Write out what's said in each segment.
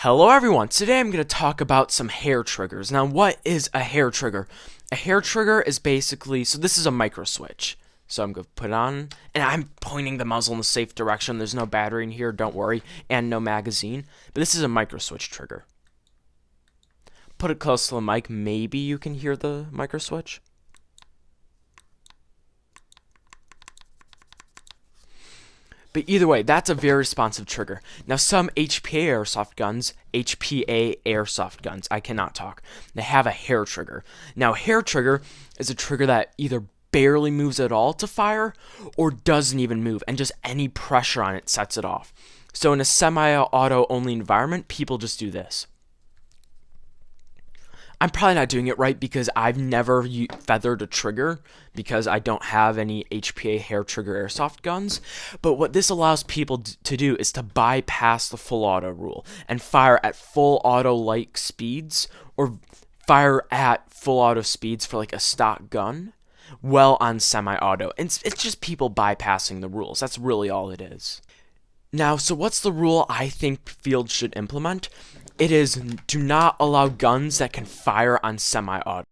Hello everyone, today I'm going to talk about some hair triggers. Now what is a hair trigger? A hair trigger is basically, so this is a micro switch. So I'm going to put it on, and I'm pointing the muzzle in the safe direction. There's no battery in here, don't worry, and no magazine. But this is a micro switch trigger. Put it close to the mic, maybe you can hear the micro switch. But either way, that's a very responsive trigger. Now, some HPA airsoft guns, I cannot talk, they have a hair trigger. Now, hair trigger is a trigger that either barely moves at all to fire or doesn't even move, and just any pressure on it sets it off. So in a semi-auto only environment, people just do this. I'm probably not doing it right because I've never feathered a trigger because I don't have any HPA hair trigger airsoft guns. But what this allows people to do is to bypass the full auto rule and fire at full auto like speeds, or fire at full auto speeds for like a stock gun well on semi-auto. And it's just people bypassing the rules. That's really all it is. Now, so what's the rule I think fields should implement? It is, do not allow guns that can fire on semi-auto.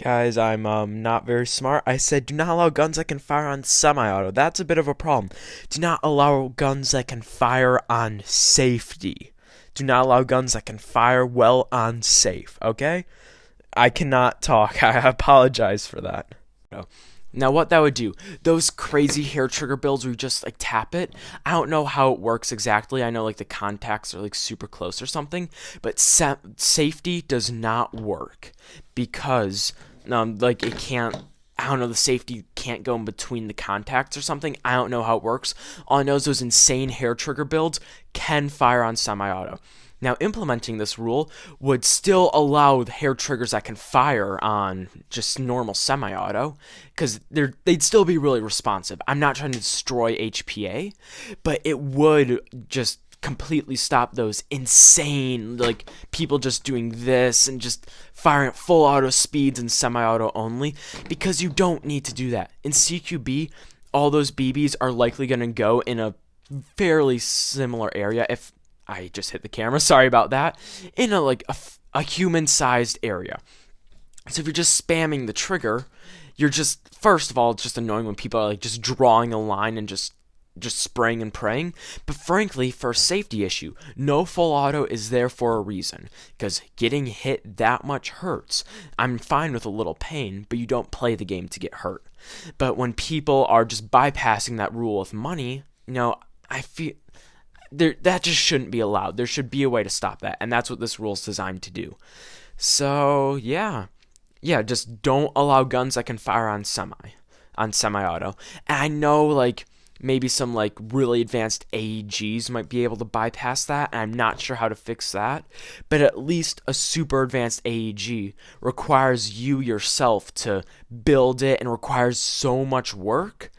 Guys, I'm not very smart. I said do not allow guns that can fire on semi-auto. That's a bit of a problem. Do not allow guns that can fire on safety. Do not allow guns that can fire well on safe, okay? I cannot talk. I apologize for that. Now what that would do, those crazy hair trigger builds where you just like tap it, I don't know how it works exactly. I know like the contacts are like super close or something, but safety does not work because like it can't, I don't know, the safety can't go in between the contacts or something. I don't know how it works. All I know is those insane hair trigger builds can fire on semi-auto. Now, implementing this rule would still allow the hair triggers that can fire on just normal semi-auto, because they'd still be really responsive. I'm not trying to destroy HPA, but it would just completely stop those insane, like, people just doing this and just firing at full auto speeds and semi-auto only, because you don't need to do that. In CQB, all those BBs are likely going to go in a fairly similar area. If I just hit the camera, sorry about that, in a human-sized area. So if you're just spamming the trigger, you're just, first of all, it's just annoying when people are like just drawing a line and just spraying and praying. But frankly, for a safety issue, no full auto is there for a reason, because getting hit that much hurts. I'm fine with a little pain, but you don't play the game to get hurt. But when people are just bypassing that rule with money, I feel that just shouldn't be allowed. There should be a way to stop that, and that's what this rule is designed to do. So yeah, just don't allow guns that can fire on semi-auto. And I know like maybe some like really advanced AEGs might be able to bypass that, and I'm not sure how to fix that, but at least a super advanced AEG requires you yourself to build it and requires so much work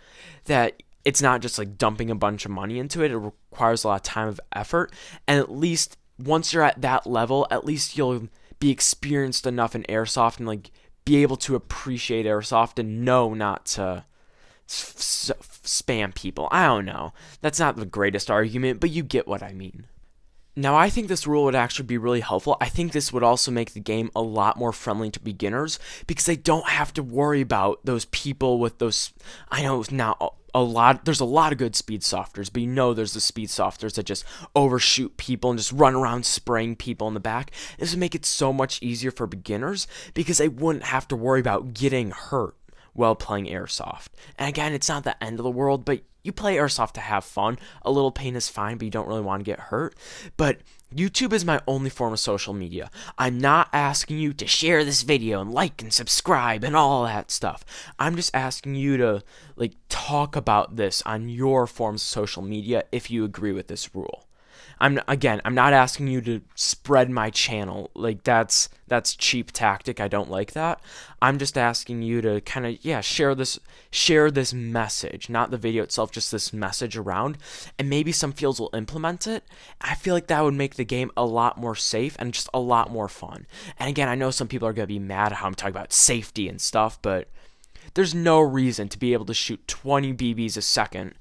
that it's not just like dumping a bunch of money into it. It requires a lot of time and effort. And at least once you're at that level, at least you'll be experienced enough in airsoft and like be able to appreciate airsoft and know not to spam people. I don't know. That's not the greatest argument, but you get what I mean. Now, I think this rule would actually be really helpful. I think this would also make the game a lot more friendly to beginners, because they don't have to worry about those people with those, I know now there's a lot of good speed softers, but there's the speed softers that just overshoot people and just run around spraying people in the back. This would make it so much easier for beginners, because they wouldn't have to worry about getting hurt while playing airsoft. And again, it's not the end of the world, but you play airsoft to have fun. A little pain is fine, but you don't really want to get hurt. But YouTube is my only form of social media. I'm not asking you to share this video and like and subscribe and all that stuff. I'm just asking you to like talk about this on your forms of social media if you agree with this rule. I'm not asking you to spread my channel. Like that's cheap tactic. I don't like that. I'm just asking you to kind of share this message, not the video itself, just this message around, and maybe some fields will implement it. I feel like that would make the game a lot more safe and just a lot more fun. And again, I know some people are going to be mad at how I'm talking about safety and stuff, but there's no reason to be able to shoot 20 BBs a second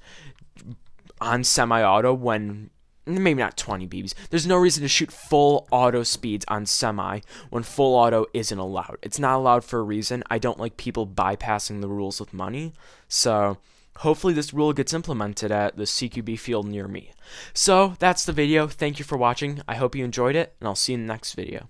on semi-auto when maybe not 20 BBs. There's no reason to shoot full auto speeds on semi when full auto isn't allowed. It's not allowed for a reason. I don't like people bypassing the rules with money. So hopefully this rule gets implemented at the CQB field near me. So that's the video. Thank you for watching. I hope you enjoyed it, and I'll see you in the next video.